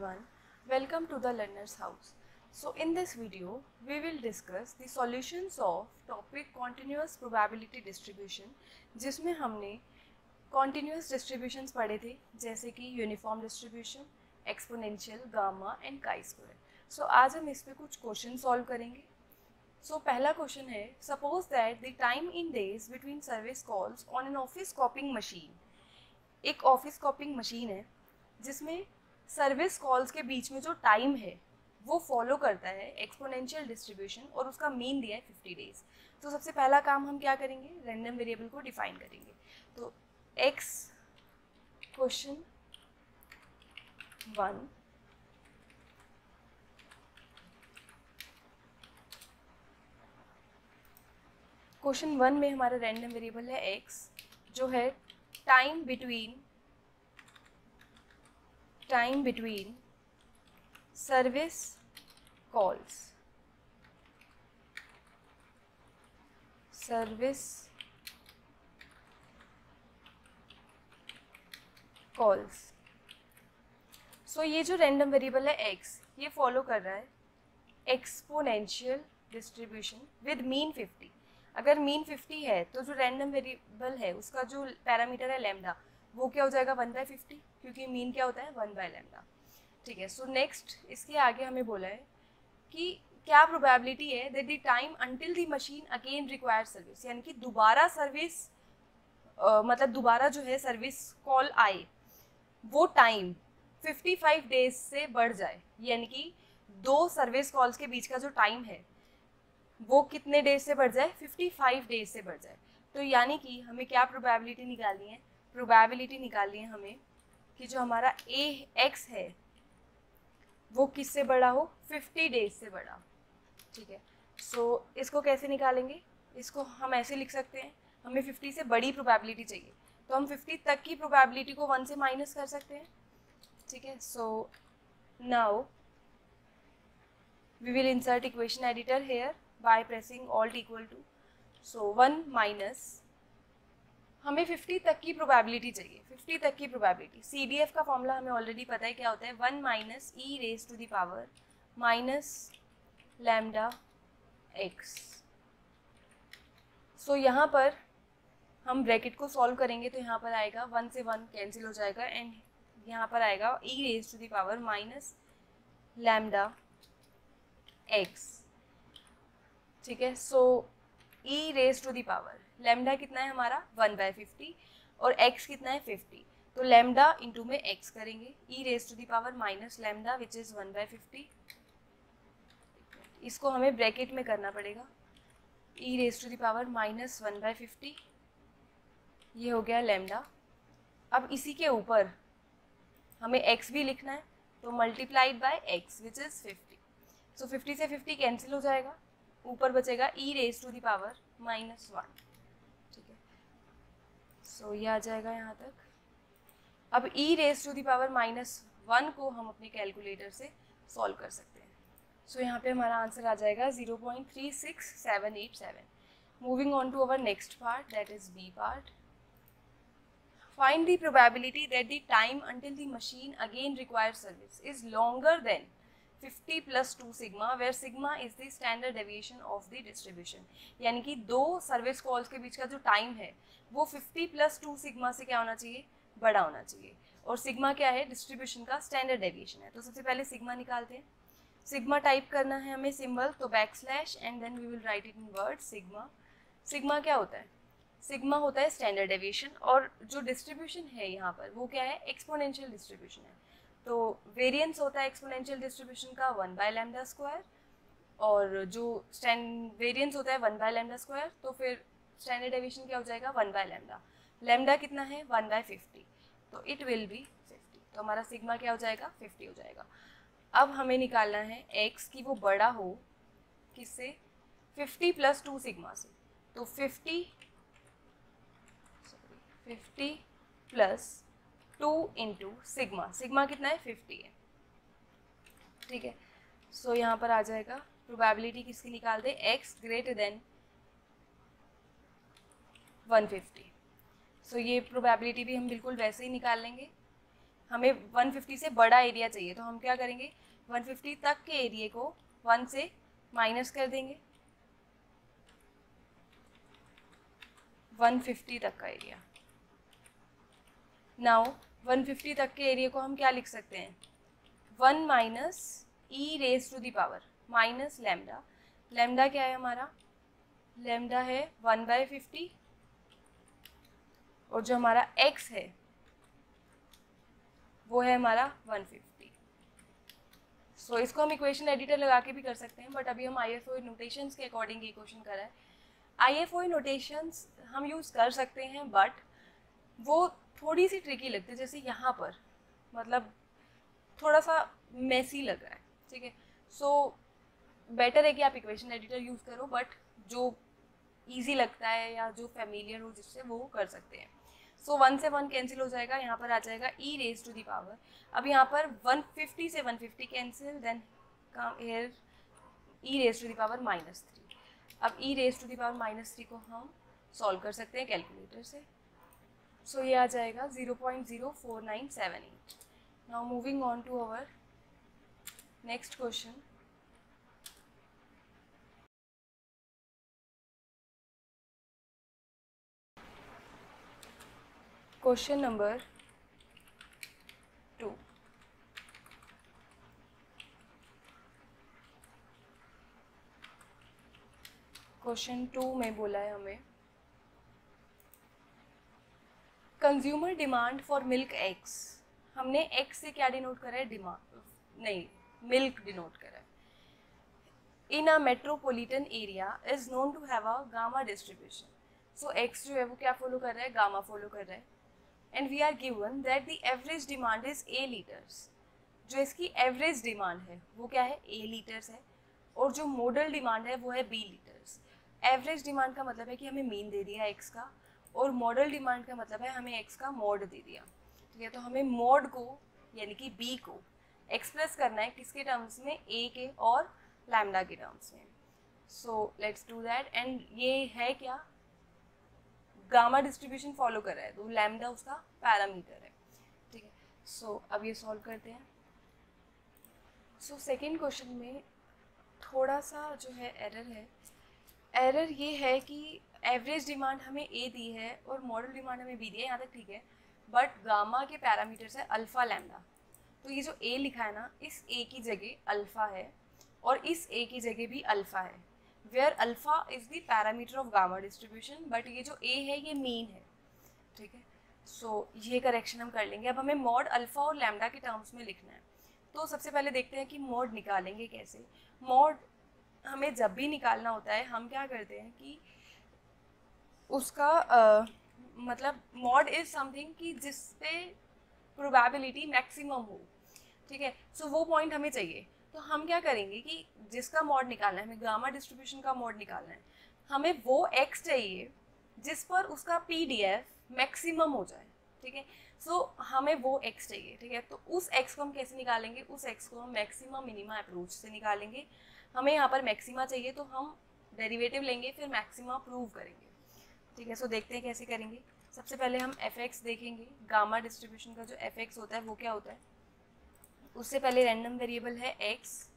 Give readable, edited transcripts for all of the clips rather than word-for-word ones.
everyone, welcome to the Learner's House. So in this video, we will discuss the solutions of topic continuous probability distribution, जिसमें हमने continuous distributions पढ़े थे जैसे कि uniform distribution, exponential, gamma and chi-square. So आज हम इस पे कुछ क्वेश्चन सॉल्व करेंगे. So पहला क्वेश्चन है, suppose that the time in days between service calls on an office copying machine. एक ऑफिस कॉपिंग मशीन है जिसमें सर्विस कॉल्स के बीच में जो टाइम है वो फॉलो करता है एक्सपोनेंशियल डिस्ट्रीब्यूशन और उसका मीन दिया है 50 डेज. तो सबसे पहला काम हम क्या करेंगे, रैंडम वेरिएबल को डिफाइन करेंगे. तो x क्वेश्चन 1 क्वेश्चन 1 में हमारा रैंडम वेरिएबल है x जो है टाइम बिटवीन सर्विस कॉल्स सो ये जो रैंडम वेरिएबल है x ये फॉलो कर रहा है एक्सपोनेंशियल डिस्ट्रीब्यूशन विद मीन 50. अगर मीन 50 है तो जो रैंडम वेरिएबल है उसका जो पैरामीटर है लैम्डा वो क्या हो जाएगा 1/50 क्योंकि मीन क्या होता है 1/λ. ठीक है. सो नेक्स्ट इसके आगे हमें बोला है कि क्या प्रोबेबिलिटी है that the time until the machine again require service, यानी कि दोबारा सर्विस मतलब दोबारा जो है सर्विस कॉल आए वो टाइम 55 डेज से बढ़ जाए, यानी कि दो सर्विस कॉल्स के बीच का जो टाइम है वो कितने डेज से बढ़ जाए 55 डेज से बढ़ जाए. तो यानी कि हमें क्या प्रोबेबिलिटी निकालनी है, प्रोबेबिलिटी निकालनी है हमें कि जो हमारा x है वो किससे बड़ा हो 50 डेज से बड़ा. ठीक है. सो इसको कैसे निकालेंगे, इसको हम ऐसे लिख सकते हैं, हमें 50 से बड़ी प्रोबेबिलिटी चाहिए तो हम 50 तक की प्रोबेबिलिटी को 1 से माइनस कर सकते हैं. ठीक है. So now we will insert equation editor here by pressing alt equal two. So 1 minus हमें 50 तक की प्रोबेबिलिटी चाहिए, 50 तक की प्रोबेबिलिटी. CDF का फॉर्मूला हमें ऑलरेडी पता है क्या होता है, 1 minus e raise to the power minus lambda x. So यहाँ पर हम ब्रैकेट को सॉल्व करेंगे तो यहाँ पर आएगा 1 से 1 कैंसिल हो जाएगा एंड यहाँ पर आएगा e raise to the power minus lambda x. ठीक है. So e raise to the power lambda कितना है हमारा 1/50 और x कितना है 50. तो लैम्डा इंटू में x करेंगे, e raise to the power minus lambda which is 1/50. इसको हमें ब्रैकेट में करना पड़ेगा, e raise to the power minus 1/50 ये हो गया लैम्डा. अब इसी के ऊपर हमें x भी लिखना है तो multiplied by x which is 50. So 50 से 50 कैंसिल हो जाएगा, ऊपर बचेगा e raise to the power minus 1. ठीक है. सो ये आ जाएगा यहाँ तक. अब e raise to the power minus 1 को हम अपने कैलकुलेटर से सॉल्व कर सकते हैं. सो यहाँ पे हमारा आंसर आ जाएगा 0.36787. Moving on to our next part that is B part. Find the probability that the time until the machine again requires service is longer than 50 + 2 sigma where sigma is the standard deviation of the distribution. यानी कि दो service calls के बीच का जो time है वो 50 + 2 sigma से क्या होना चाहिए, बड़ा होना चाहिए. और सिग्मा क्या है, डिस्ट्रीब्यूशन का स्टैंडर्ड डेविएशन है. तो सबसे पहले सिग्मा निकालते हैं. सिग्मा टाइप करना है हमें सिंबल, तो backslash and then we will write it in word sigma. Sigma क्या होता है, सिग्मा होता है स्टैंडर्ड डेविएशन और जो डिस्ट्रीब्यूशन है यहाँ पर वो क्या है, एक्सपोनेंशियल डिस्ट्रीब्यूशन है. तो वेरिएंस होता है एक्सपोनेंशियल डिस्ट्रीब्यूशन का 1/λ² और जो वेरिएंस होता है 1/λ², तो फिर स्टैंडर्ड डेविएशन क्या हो जाएगा 1/λ. लैम्डा कितना है 1/50 तो इट विल बी 50. तो हमारा सिग्मा क्या हो जाएगा 50 हो जाएगा. अब हमें निकालना है x की वो बड़ा हो किससे, 50 + 2 सिग्मा से. तो 50 + 2 इंटू सिग्मा, सिग्मा कितना है 50 है. ठीक है. सो यहाँ पर आ जाएगा प्रोबेबिलिटी किसकी निकाल दे, x ग्रेटर देन 150. सो ये प्रोबेबिलिटी भी हम बिल्कुल वैसे ही निकाल लेंगे. हमें 150 से बड़ा एरिया चाहिए, तो हम क्या करेंगे, 150 तक के एरिया को 1 से माइनस कर देंगे, 150 तक का एरिया। नाउ 150 तक के एरिया को हम क्या लिख सकते हैं, 1 minus e raise to the power minus lambda. Lambda क्या है हमारा, लैम्डा है 1/50, और जो हमारा x है वो है हमारा 150। सो इसको हम इक्वेशन एडिटर लगा के भी कर सकते हैं, बट अभी हम IFOE नोटेशंस के अकॉर्डिंग ये क्वेश्चन कर रहा है। IFOE नोटेशंस हम यूज़ कर सकते हैं, बट वो थोड़ी सी ट्रिकी लगती है, जैसे यहाँ पर मतलब थोड़ा सा मेसी लग रहा है, ठीक है। सो बेटर है कि आप इक्वेशन एडिटर यूज़ करो, बट जो ईजी लगता है या जो फेमिलियर हो जिससे वो कर सकते हैं। सो 1 से 1 कैंसिल हो जाएगा, यहाँ पर आ जाएगा e raise to the power. अब यहाँ पर 150 से 150 cancel, then here e raise to the power -3। अब e raise to the power -3 को हम सॉल्व कर सकते हैं कैलकुलेटर से। सो ये आ जाएगा 0.04978। Now moving on to our next question. Question number 2। Question 2 में बोला है हमें consumer demand for milk eggs. हमने एक्स से क्या डिनोट करा है, डिमांड नहीं, मिल्क डिनोट करा है। In a metropolitan area is known to have a gamma distribution. So x जो है वो क्या फॉलो कर रहा है, गामा फॉलो कर रहा है। And we are given that the average demand is A litres. जो इसकी एवरेज डिमांड है वो क्या है, ए लीटर्स है, और जो मॉडल डिमांड है वो है बी लीटर्स। एवरेज डिमांड का मतलब है कि हमें मीन दे दिया एक्स का, और मॉडल डिमांड का मतलब है हमें एक्स का मॉड दे दिया, ठीक है। तो हमें मॉड को यानी कि बी को एक्सप्रेस करना है किसके टर्म्स में, ए के और लैम्डा के टर्म्स में। So let's do that. And ये है क्या, गामा डिस्ट्रीब्यूशन फॉलो कर रहा है, तो लैम्डा उसका पैरामीटर है, ठीक है। सो अब ये सॉल्व करते हैं। सो सेकेंड क्वेश्चन में थोड़ा सा जो है एरर है। एरर ये है कि एवरेज डिमांड हमें ए दी है और मॉडल डिमांड हमें बी दी है, यहाँ तक ठीक है, बट गामा के पैरामीटर्स है अल्फ़ा लैम्डा। तो ये जो ए लिखा है ना, इस ए की जगह अल्फ़ा है और इस ए की जगह भी अल्फ़ा है, where alpha is the parameter of gamma distribution, but ये जो ए है ये मीन है, ठीक है। सो ये करेक्शन हम कर लेंगे। अब हमें मॉड अल्फ़ा और लैम्डा के टर्म्स में लिखना है। तो सबसे पहले देखते हैं कि मॉड निकालेंगे कैसे। मॉड हमें जब भी निकालना होता है हम क्या करते हैं कि उसका मतलब मॉड इज़ समथिंग कि जिस पे प्रोबेबिलिटी मैक्सिमम हो, ठीक है। सो वो पॉइंट हमें चाहिए, तो हम क्या करेंगे कि जिसका मॉड निकालना है, हमें गामा डिस्ट्रीब्यूशन का मॉड निकालना है, हमें वो एक्स चाहिए जिस पर उसका PDF मैक्सिमम हो जाए, ठीक है। सो हमें वो एक्स चाहिए, ठीक है। तो उस एक्स को हम कैसे निकालेंगे, उस एक्स को हम मैक्सिमम मिनिमा अप्रोच से निकालेंगे। हमें यहाँ पर मैक्सिमा चाहिए तो हम डेरिवेटिव लेंगे, फिर मैक्सिमा प्रूव करेंगे, ठीक है। सो देखते हैं कैसे करेंगे। सबसे पहले हम fx देखेंगे। गामा डिस्ट्रीब्यूशन का जो fx होता है वो क्या होता है, उससे पहले रैंडम वेरिएबल है x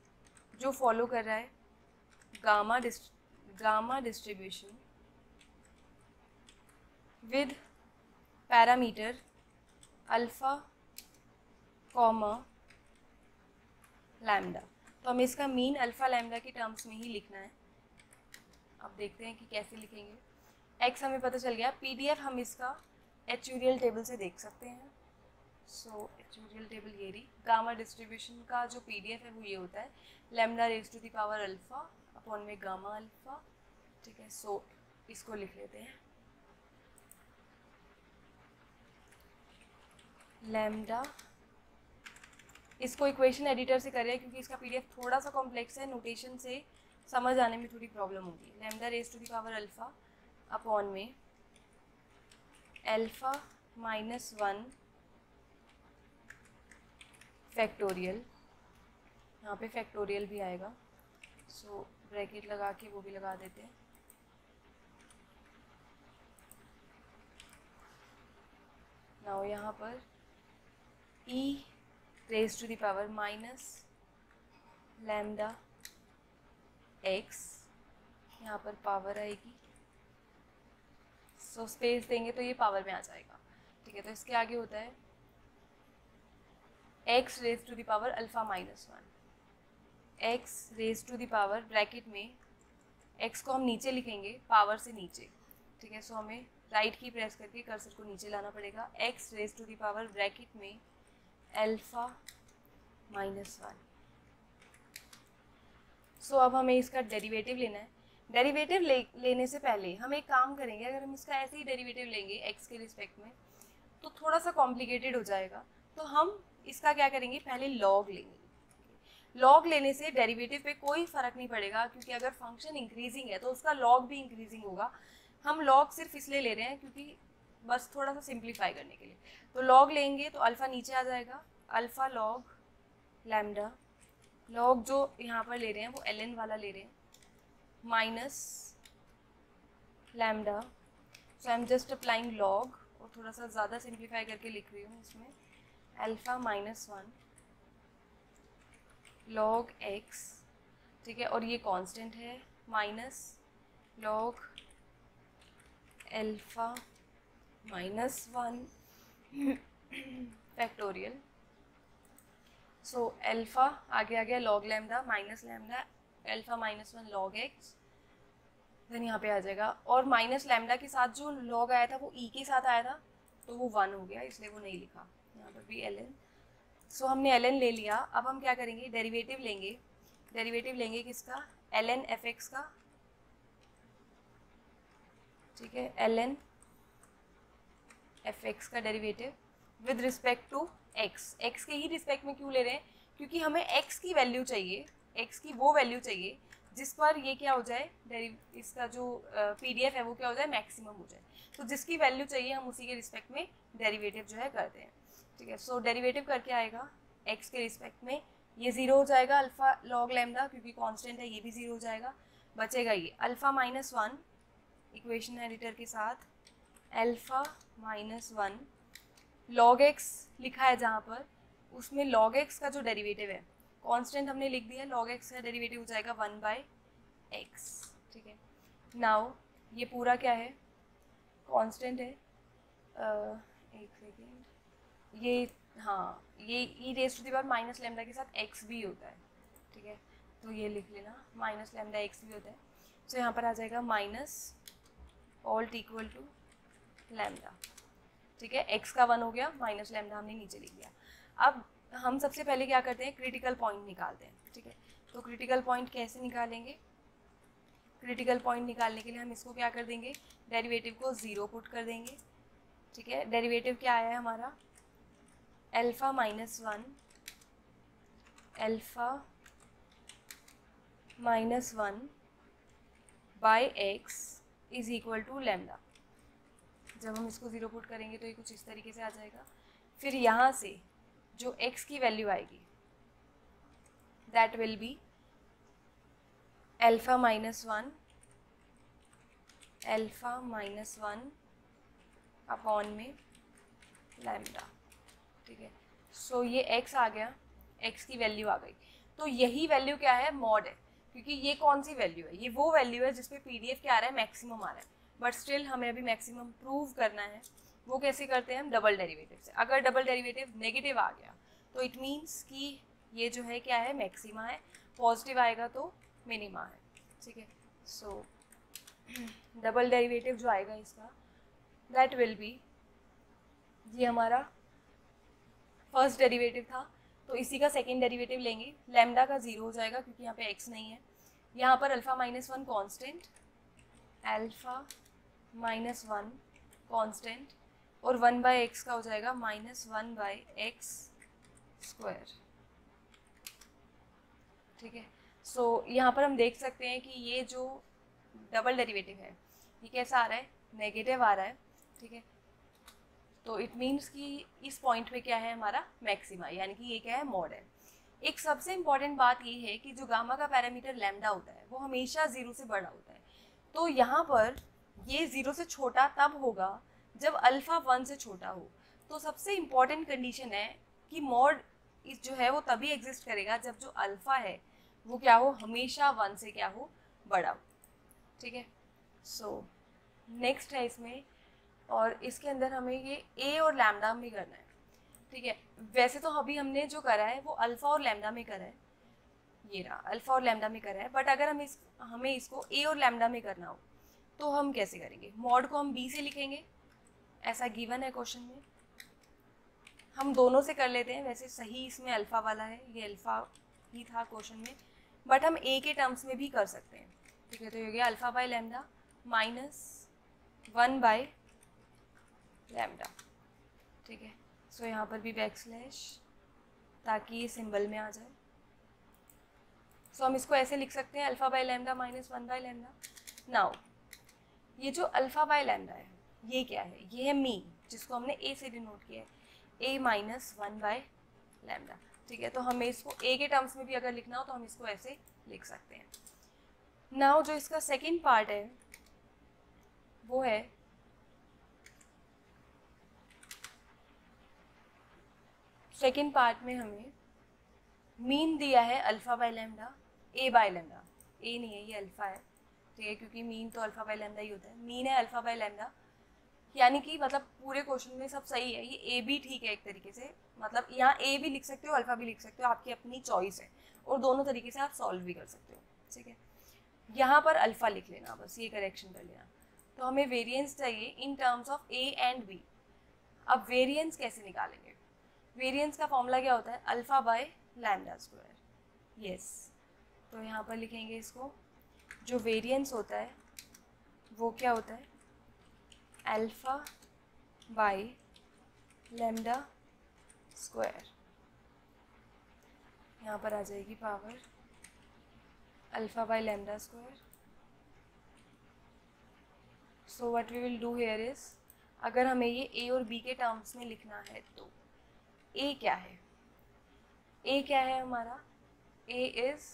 जो फॉलो कर रहा है gamma distribution with parameter alpha comma lambda. तो हमें इसका मीन अल्फ़ा लैम्डा के टर्म्स में ही लिखना है। अब देखते हैं कि कैसे लिखेंगे। x हमें पता चल गया, PDF हम इसका HUDL टेबल से देख सकते हैं। सो HUDL टेबल ये रही। गामा डिस्ट्रीब्यूशन का जो PDF है वो ये होता है, lambda raise to the power alpha upon में गामा अल्फ़ा, ठीक है। सो इसको लिख लेते हैं, लैम्डा। इसको इक्वेशन एडिटर से करें क्योंकि इसका PDF थोड़ा सा कॉम्प्लेक्स है, नोटेशन से समझ आने में थोड़ी प्रॉब्लम होगी। Lambda raise to the power alpha upon में अल्फ़ा -1 फैक्टोरियल, यहाँ पे फैक्टोरियल भी आएगा, सो ब्रैकेट लगा के वो भी लगा देते हैं। नाउ यहाँ पर e raise to the power minus lambda x, यहाँ पर पावर आएगी, सो स्पेस देंगे तो ये पावर में आ जाएगा, ठीक है। तो इसके आगे होता है x raise to the power alpha minus 1, x raise to the power bracket में x को हम नीचे लिखेंगे पावर से नीचे, ठीक है। सो हमें राइट की प्रेस करके कर्सर को नीचे लाना पड़ेगा, x raise to the power bracket में अल्फा माइनस 1। सो अब हमें इसका डेरिवेटिव लेना है। डेरिवेटिव लेने से पहले हम एक काम करेंगे, अगर हम इसका ऐसे ही डेरिवेटिव लेंगे x के रिस्पेक्ट में तो थोड़ा सा कॉम्प्लिकेटेड हो जाएगा, तो हम इसका क्या करेंगे, पहले लॉग लेंगे। लॉग लेने से डेरिवेटिव पे कोई फ़र्क नहीं पड़ेगा, क्योंकि अगर फंक्शन इंक्रीजिंग है तो उसका लॉग भी इंक्रीजिंग होगा। हम लॉग सिर्फ इसलिए ले रहे हैं क्योंकि बस थोड़ा सा सिंप्लीफाई करने के लिए। तो लॉग लेंगे तो अल्फ़ा नीचे आ जाएगा, अल्फ़ा लॉग लैम्डा, लॉग जो यहाँ पर ले रहे हैं वो ln वाला ले रहे हैं, minus lambda. So I am just applying log, और थोड़ा सा ज़्यादा सिंप्लीफाई करके लिख रही हूँ इसमें, अल्फ़ा माइनस 1 लॉग x, ठीक है। और ये कांस्टेंट है, minus log alpha minus 1 factorial. So alpha आगे आ गया log lambda minus lambda alpha minus 1 log X, then यहाँ पे आ जाएगा। और माइनस लैम्डा के साथ जो लॉग आया था वो ई के साथ आया था, तो वो 1 हो गया, इसलिए वो नहीं लिखा। यहाँ पर भी ln। सो हमने ln ले लिया। अब हम क्या करेंगे, डेरिवेटिव लेंगे। डेरिवेटिव लेंगे किसका, ln fx का, ठीक है। ln fx का derivative with respect to x के ही रिस्पेक्ट में क्यों ले रहे हैं, क्योंकि हमें x की वैल्यू चाहिए, x की वो वैल्यू चाहिए जिस पर ये क्या हो जाए, इसका जो PDF है वो क्या हो जाए, मैक्सिमम हो जाए। तो जिसकी वैल्यू चाहिए हम उसी के रिस्पेक्ट में डेरिवेटिव जो है करते हैं, ठीक है। सो डेरिवेटिव करके आएगा x के रिस्पेक्ट में, ये 0 हो जाएगा अल्फ़ा लॉग लैम्डा, क्योंकि कांस्टेंट है, ये भी 0 हो जाएगा। बचेगा ये अल्फ़ा माइनस 1 इक्वेशन एडिटर के साथ, अल्फ़ा माइनस 1 लॉग एक्स लिखा है जहाँ पर, उसमें लॉग एक्स का जो डेरिवेटिव है, कांस्टेंट हमने लिख दिया, लॉग एक्स का डेरिवेटिव हो जाएगा 1/x, ठीक है। नाउ ये पूरा क्या है, कांस्टेंट है, एक सेकेंड, ये हाँ, ये e raise to the power minus lambda के साथ x भी होता है, ठीक है। तो ये लिख लेना, माइनस लैम्डा x भी होता है। तो यहाँ पर आ जाएगा माइनस ऑल्ट इक्वल टू लैम्डा, ठीक है। x का 1 हो गया, माइनस लैम्डा हमने नीचे लिख दिया। अब हम सबसे पहले क्या करते हैं, क्रिटिकल पॉइंट निकालते हैं, ठीक है। तो क्रिटिकल पॉइंट कैसे निकालेंगे, क्रिटिकल पॉइंट निकालने के लिए हम इसको क्या कर देंगे, डेरिवेटिव को 0 पुट कर देंगे, ठीक है। डेरिवेटिव क्या आया है हमारा, alpha minus 1 alpha minus 1 by X is equal to lambda. जब हम इसको 0 पुट करेंगे तो ये कुछ इस तरीके से आ जाएगा। फिर यहाँ से जो x की वैल्यू आएगी that will be alpha minus 1 upon में लैम्डा, ठीक है। सो ये x आ गया, x की वैल्यू आ गई। तो यही वैल्यू क्या है, मॉड है, क्योंकि ये कौन सी वैल्यू है, ये वो वैल्यू है जिसपे PDF क्या आ रहा है, मैक्सिमम आ रहा है। बट स्टिल हमें अभी मैक्सिमम प्रूव करना है। वो कैसे करते हैं हम, डबल डेरिवेटिव से। अगर डबल डेरिवेटिव नेगेटिव आ गया तो इट मीन्स कि ये जो है क्या है, मैक्सिमा है, पॉजिटिव आएगा तो मिनिमा है, ठीक है। सो डबल डेरिवेटिव जो आएगा इसका दैट विल बी, ये हमारा फर्स्ट डेरिवेटिव था, तो इसी का सेकेंड डेरिवेटिव लेंगे। लैम्डा का 0 हो जाएगा क्योंकि यहाँ पे x नहीं है। यहाँ पर alpha minus 1 constant, alpha minus 1 constant, और 1/x का हो जाएगा माइनस 1/x स्क्वायर, ठीक है। सो यहाँ पर हम देख सकते हैं कि ये जो डबल डेरिवेटिव है ये कैसा आ रहा है, नेगेटिव आ रहा है, ठीक है। तो इट मीन्स कि इस पॉइंट पे क्या है हमारा, मैक्सिमा, यानी कि ये क्या है, मॉड है। एक सबसे इम्पॉर्टेंट बात ये है कि जो गामा का पैरामीटर लैम्डा होता है वो हमेशा 0 से बड़ा होता है। तो यहाँ पर ये 0 से छोटा तब होगा जब अल्फ़ा 1 से छोटा हो। तो सबसे इम्पॉर्टेंट कंडीशन है कि मॉड जो है वो तभी एग्जिस्ट करेगा जब जो अल्फ़ा है वो क्या हो, हमेशा 1 से क्या हो, बड़ा हो। ठीक है, सो नेक्स्ट है इसमें, और इसके अंदर हमें ये ए और लैम्डा में करना है। ठीक है, वैसे तो अभी हमने जो करा है वो अल्फ़ा और लैम्डा में करा है, ये रहा अल्फ़ा और लैम्डा में करा है, बट अगर हमें इसको ए और लैम्डा में करना हो तो हम कैसे करेंगे? मॉड को हम बी से लिखेंगे, ऐसा गिवन है क्वेश्चन में। हम दोनों से कर लेते हैं, वैसे सही इसमें अल्फ़ा वाला है, ये अल्फ़ा ही था क्वेश्चन में, बट हम ए के टर्म्स में भी कर सकते हैं। ठीक है, तो ये हो गया alpha by lambda minus 1 by lambda. ठीक है, सो यहाँ पर भी बैक स्लैश ताकि ये सिंबल में आ जाए। सो हम इसको ऐसे लिख सकते हैं alpha by lambda minus 1 by lambda. Now ये जो अल्फ़ा बाय लैम्डा है ये क्या है? ये है मीन, जिसको हमने ए से डिनोट किया है, ए माइनस 1 बाय लैम्डा। ठीक है, तो हमें इसको ए के टर्म्स में भी अगर लिखना हो तो हम इसको ऐसे लिख सकते हैं। नाउ जो इसका सेकेंड पार्ट है वो है सेकेंड पार्ट में हमें मीन दिया है alpha by lambda, a by lambda, a नहीं है ये अल्फ़ा है। ठीक है, क्योंकि मीन तो अल्फ़ा बाय लैम्डा ही होता है, मीन है अल्फ़ा बाय लैम्डा, यानी कि मतलब पूरे क्वेश्चन में सब सही है, ये ए भी ठीक है एक तरीके से, मतलब यहाँ ए भी लिख सकते हो अल्फ़ा भी लिख सकते हो, आपकी अपनी चॉइस है, और दोनों तरीके से आप सॉल्व भी कर सकते हो। ठीक है, यहाँ पर अल्फ़ा लिख लेना, बस ये करेक्शन कर लेना। तो हमें वेरिएंस चाहिए in terms of A and B. अब वेरिएंस कैसे निकालेंगे? वेरिएंस का फॉर्मूला क्या होता है? Alpha by lambda square. Yes, तो यहाँ पर लिखेंगे इसको, जो वेरिएंस होता है वो क्या होता है? अल्फ़ा बाय लैम्डा स्क्वायर, यहाँ पर आ जाएगी power alpha by lambda square. So what we will do here is, अगर हमें ये ए और बी के टर्म्स में लिखना है तो ए क्या है? ए क्या है हमारा? ए इज़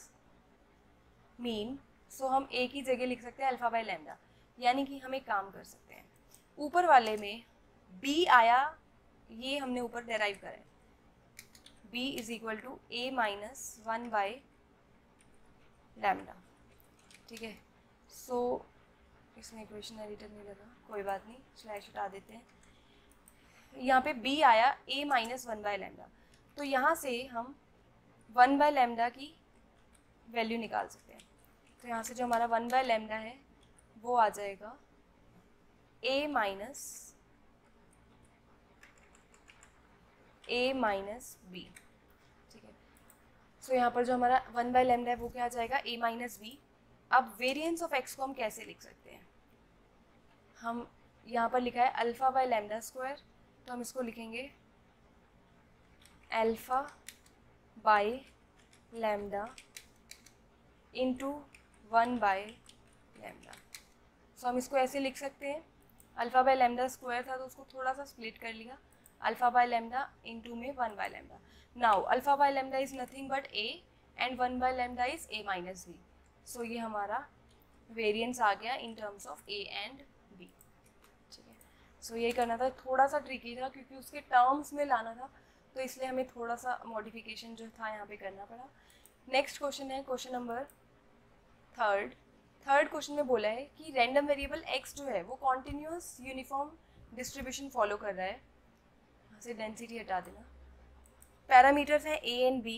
मीन, सो हम ए की जगह लिख सकते हैं अल्फ़ा बाय लैम्डा, यानी कि हम एक काम कर सकते हैं, ऊपर वाले में बी आया, ये हमने ऊपर डेराइव करा है, B is equal to A minus 1 by lambda. ठीक है, सो इसमें इक्वेशन एडिटर नहीं लगा, कोई बात नहीं, स्लैश हटा देते हैं। यहाँ पे b आया a माइनस 1 बाय लैम्डा, तो यहाँ से हम 1 बाय लैम्डा की वैल्यू निकाल सकते हैं। तो यहाँ से जो हमारा 1 बाय लैम्डा है वो आ जाएगा a माइनस b। ठीक है, सो यहाँ पर जो हमारा 1 बाय लैम्डा है वो क्या आ जाएगा? a minus b। अब वेरिएंस ऑफ x को हम कैसे लिख सकते हैं? हम यहाँ पर लिखा है अल्फ़ा बाय लैम्डा स्क्वायर, तो हम इसको लिखेंगे alpha by lambda into 1 by lambda. So हम इसको ऐसे लिख सकते हैं, अल्फ़ा बाय लैम्डा स्क्वायर था तो उसको थोड़ा सा स्प्लिट कर लिया, अल्फ़ा बाय लैम्डा इंटू में 1 by lambda. Now alpha by lambda is nothing but a and 1 by lambda is a minus b। सो ये हमारा वेरिएंस आ गया इन terms of a and b। ठीक है, सो ये करना था, थोड़ा सा ट्रिकी था क्योंकि उसके टर्म्स में लाना था, तो इसलिए हमें थोड़ा सा मॉडिफिकेशन जो था यहाँ पे करना पड़ा। नेक्स्ट क्वेश्चन है क्वेश्चन नंबर थर्ड क्वेश्चन में बोला है कि रैंडम वेरिएबल x जो है वो कॉन्टिन्यूस यूनिफॉर्म डिस्ट्रीब्यूशन फॉलो कर रहा है, यहाँ से डेंसिटी हटा देना, पैरामीटर्स हैं a एंड b,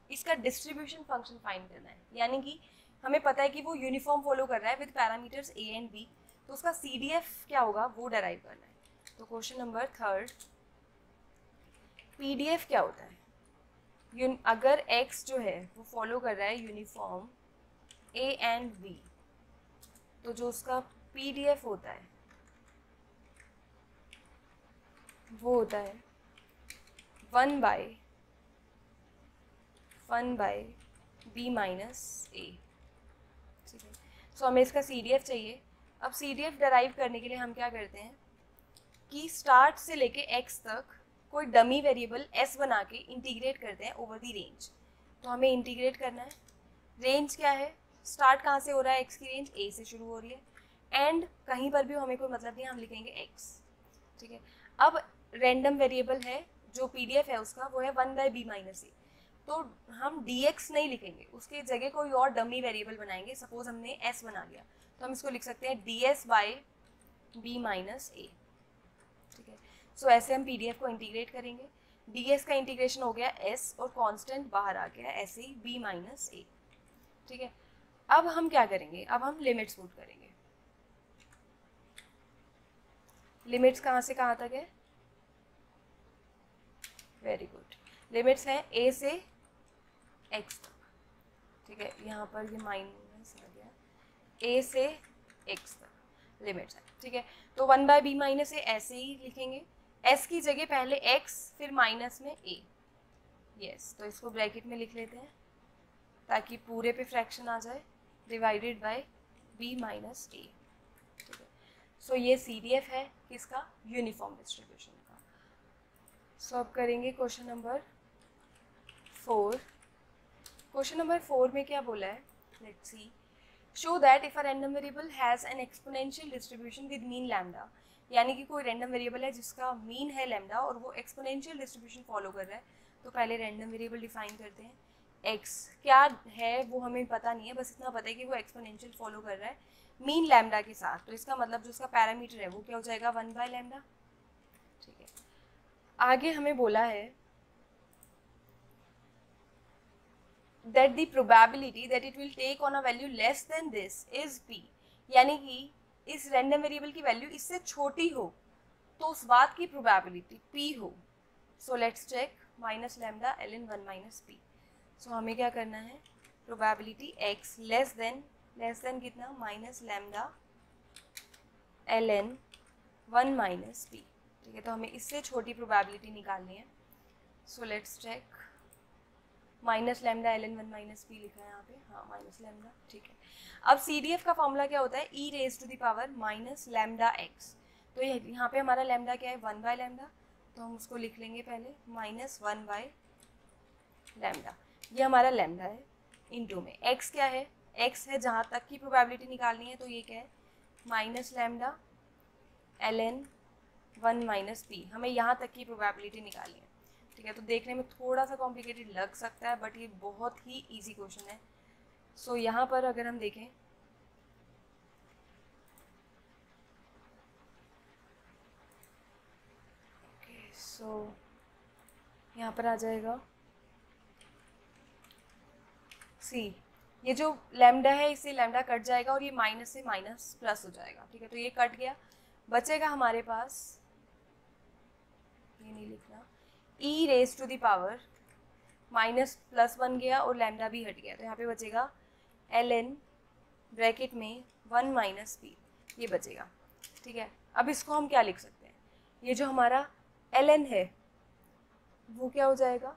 इसका डिस्ट्रीब्यूशन फंक्शन फाइंड करना है, यानी कि हमें पता है कि वो यूनिफॉर्म फॉलो कर रहा है with parameters a and b, तो उसका CDF क्या होगा वो डेराइव करना है। तो क्वेश्चन नंबर थर्ड, PDF क्या होता है? अगर x जो है वो फॉलो कर रहा है यूनिफॉर्म a एंड b, तो जो उसका PDF होता है वो होता है 1 बाय b माइनस a। ठीक है, सो हमें इसका CDF चाहिए। अब CDF डराइव करने के लिए हम क्या करते हैं कि स्टार्ट से लेके x तक कोई डमी वेरिएबल s बना के इंटीग्रेट करते हैं ओवर दी रेंज। तो हमें इंटीग्रेट करना है, रेंज क्या है, स्टार्ट कहाँ से हो रहा है, x की रेंज a से शुरू हो रही है, एंड कहीं पर भी हमें कोई मतलब नहीं, हम लिखेंगे x। ठीक है, अब रैंडम वेरिएबल है जो PDF है उसका वो है 1/b-a, तो हम dx नहीं लिखेंगे, उसके जगह कोई और डमी वेरिएबल बनाएंगे। सपोज हमने s बना लिया तो हम इसको लिख सकते हैं ds/b-a, ठीक है। सो ऐसे हम PDF को इंटीग्रेट करेंगे। ds का इंटीग्रेशन हो गया s और कांस्टेंट बाहर आ गया ऐसे ही b-a, ठीक है। अब हम क्या करेंगे, अब हम लिमिट्स पुट करेंगे। लिमिट्स कहाँ से कहाँ तक है? Very good. लिमिट्स हैं a से x तक, ठीक है। यहाँ पर ये माइनस आ गया, a से x तक लिमिट्स है, ठीक है। तो 1/b- से ऐसे ही लिखेंगे, s की जगह पहले x फिर माइनस में a, यस। तो इसको ब्रैकेट में लिख लेते हैं ताकि पूरे पे फ्रैक्शन आ जाए, डिवाइडेड बाय b-a, ठीक है। सो ये CDF है किसका? यूनिफॉर्म डिस्ट्रीब्यूशन का। सो अब करेंगे क्वेश्चन नंबर 4। क्वेश्चन नंबर 4 में क्या बोला है? Let's see. Show that if a random variable has an exponential distribution with mean lambda, यानी कि कोई रैंडम वेरिएबल है जिसका मीन है लैम्डा और वो एक्सपोनेंशियल डिस्ट्रीब्यूशन फॉलो कर रहा है। तो पहले रैंडम वेरिएबल डिफाइन करते हैं। x क्या है वो हमें पता नहीं है, बस इतना पता है कि वो एक्सपोनेंशियल फॉलो कर रहा है मीन लैम्डा के साथ। तो इसका मतलब जो उसका पैरामीटर है वो क्या हो जाएगा? 1/λ, ठीक है। आगे हमें बोला है that the probability that it will take on a value less than this is p, यानी कि इस रैंडम वेरिएबल की वैल्यू इससे छोटी हो तो उस बात की प्रोबेबिलिटी p हो। So let's check -λ ln 1 - p। So हमें क्या करना है? प्रोबेबिलिटी x लेस देन कितना? -λ ln 1 - p, ठीक है। तो हमें इससे छोटी प्रोबेबिलिटी निकालनी है। So let's check, -λ ln 1 - p लिखा है यहाँ पे, हाँ -λ, ठीक है। अब CDF का फॉर्मूला क्या होता है? e⁻⁻x। तो यहाँ पे हमारा लैम्डा क्या है? 1/λ, तो हम उसको लिख लेंगे पहले -1/λ। ये हमारा लैम्डा है। इनटू में x क्या है? x है जहाँ तक की प्रोबेबिलिटी निकालनी है, तो ये क्या है? -λ ln 1 - p। हमें यहाँ तक की प्रोबेबिलिटी निकालनी है, ठीक है। तो देखने में थोड़ा सा कॉम्प्लिकेटेड लग सकता है बट ये बहुत ही इजी क्वेश्चन है। सो यहाँ पर अगर हम देखें, ओके, सो यहाँ पर आ जाएगा सी। ये जो लैम्डा है इससे लैम्डा कट जाएगा और ये माइनस से माइनस प्लस हो जाएगा, ठीक है। तो ये कट गया, बचेगा हमारे पास, ये नहीं लिखना, e⁻⁻ माइनस प्लस बन गया और लैम्डा भी हट गया, तो यहाँ पे बचेगा ln ब्रैकेट में 1 - p, ये बचेगा, ठीक है। अब इसको हम क्या लिख सकते हैं? ये जो हमारा ln है वो क्या हो जाएगा?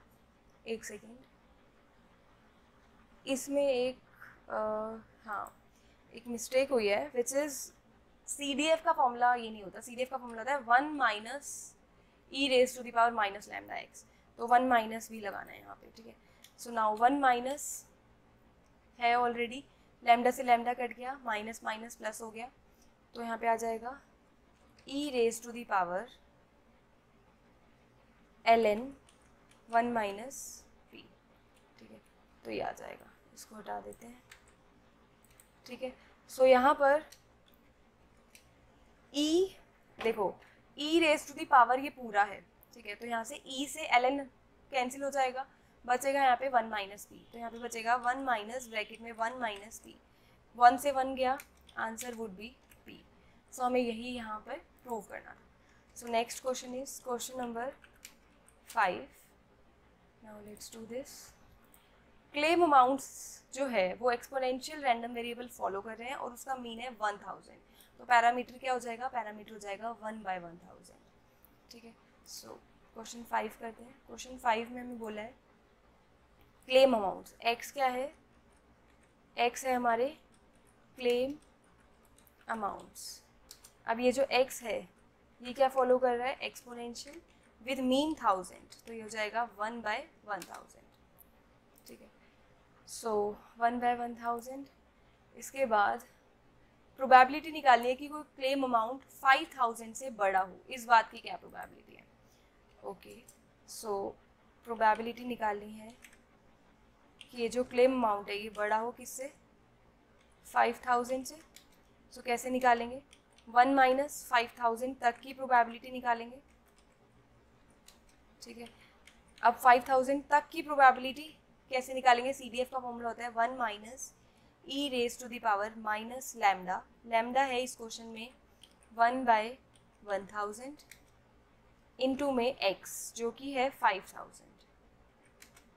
एक सेकेंड, इसमें एक हाँ एक मिस्टेक हुई है, विच इज़ CDF का फॉर्मूला ये नहीं होता। CDF का फॉर्मूला होता है 1 - e⁻⁻x, तो 1 - भी लगाना है यहाँ पे, ठीक है। सो नाउ 1 - है ऑलरेडी, लैम्डा से लैम्डा कट गया, माइनस माइनस प्लस हो गया, तो यहाँ पे आ जाएगा e⁻⁻ln 1 - p, ठीक है। तो ये आ जाएगा, इसको हटा देते हैं, ठीक है। सो यहाँ पर e, देखो e⁻⁻ ये पूरा है, ठीक है। तो यहाँ से e से ln कैंसिल हो जाएगा, बचेगा यहाँ पे 1 - p, तो यहाँ पे बचेगा 1 - ब्रैकेट में 1 - p, 1 से 1 गया, answer would be p। So हमें यही यहाँ पर प्रूव करना था। So next question is question number 5। Now let's do this. Claim amounts जो है वो एक्सपोनेंशियल रैंडम वेरिएबल फॉलो कर रहे हैं और उसका मीन है 1000, तो पैरामीटर क्या हो जाएगा? पैरामीटर हो जाएगा 1/1000, ठीक है। सो क्वेश्चन 5 करते हैं। क्वेश्चन 5 में हमें बोला है क्लेम अमाउंट्स, x क्या है? x है हमारे क्लेम अमाउंट्स। अब ये जो x है ये क्या फॉलो कर रहा है? एक्सपोनेंशियल विद मीन 1000, तो ये हो जाएगा 1/1000, ठीक है। सो 1/1000, इसके बाद प्रोबेबिलिटी निकालनी है कि कोई क्लेम अमाउंट 5000 से बड़ा हो, इस बात की क्या प्रोबेबिलिटी है? ओके, सो प्रोबेबिलिटी निकालनी है कि ये जो क्लेम अमाउंट है ये बड़ा हो किससे, 5000 से। सो कैसे निकालेंगे, 1 माइनस 5000 तक की प्रोबेबिलिटी निकालेंगे, ठीक है। अब 5000 तक की प्रोबेबिलिटी कैसे निकालेंगे, CDF का फॉर्मूला होता है 1 minus e raise to the power minus lambda. Lambda है इस क्वेश्चन में 1/1000 इनटू में x जो कि है 5000,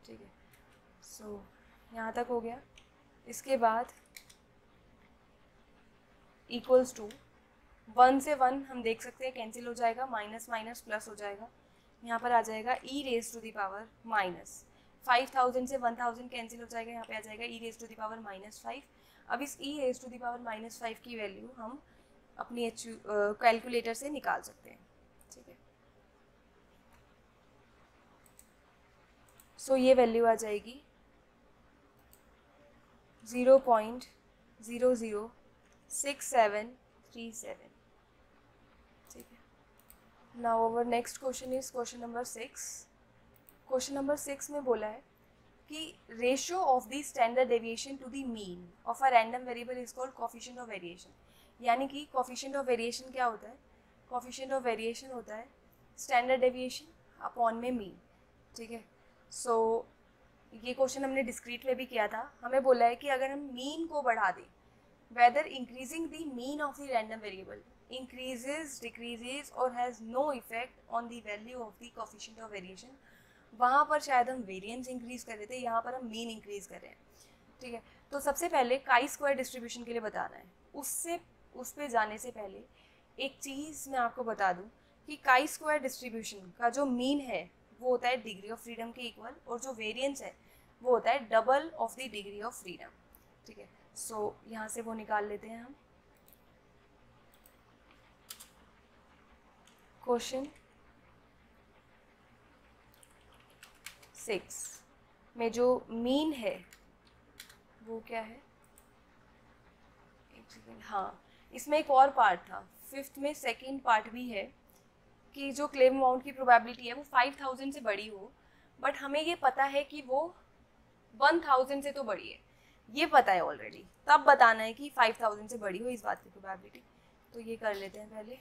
ठीक है। सो यहाँ तक हो गया। इसके बाद इक्वल्स टू 1 से 1 हम देख सकते हैं कैंसिल हो जाएगा, माइनस माइनस प्लस हो जाएगा, यहाँ पर आ जाएगा e raise to the power minus 5000 से 1000 कैंसिल हो जाएगा, यहाँ पे आ जाएगा e raise to the power -5। अब इस ई रेज टू द पावर -5 की वैल्यू हम अपनी कैलकुलेटर से निकाल सकते हैं, ठीक है। सो ये वैल्यू आ जाएगी 0.006737, ठीक है। Now our next question is question number 6। Question number 6 में बोला है कि ratio of the standard deviation to the mean of a random variable is called coefficient of variation. यानी कि कोफिशिएंट ऑफ वेरिएशन क्या होता है, कोफिशिएंट ऑफ वेरिएशन होता है स्टैंडर्ड डेविएशन अपॉन में मीन, ठीक है। सो ये क्वेश्चन हमने डिस्क्रीट में भी किया था। हमें बोला है कि अगर हम मीन को बढ़ा दें, whether increasing the mean of the random variable increases, decreases और has no effect on the value of the coefficient of variation, वहाँ पर शायद हम वेरिएंस इंक्रीज कर रहे थे, यहाँ पर हम मीन इंक्रीज कर रहे हैं, ठीक है। तो सबसे पहले काई स्क्वायर डिस्ट्रीब्यूशन के लिए बताना है। उस पर जाने से पहले एक चीज़ मैं आपको बता दूं कि काई स्क्वायर डिस्ट्रीब्यूशन का जो मीन है वो होता है डिग्री ऑफ फ्रीडम के इक्वल, और जो वेरिएंस है वो होता है double of the degree of freedom, ठीक है। सो यहाँ से वो निकाल लेते हैं हम। क्वेश्चन 6 में जो मीन है वो क्या है, एक सेकेंड, हाँ इसमें एक और पार्ट था, 5th में सेकेंड पार्ट भी है कि जो क्लेम अमाउंट की प्रोबेबिलिटी है वो 5000 से बड़ी हो, बट हमें ये पता है कि वो 1000 से तो बड़ी है, ये पता है ऑलरेडी, तब बताना है कि 5000 से बड़ी हो इस बात की प्रोबेबिलिटी। तो ये कर लेते हैं पहले।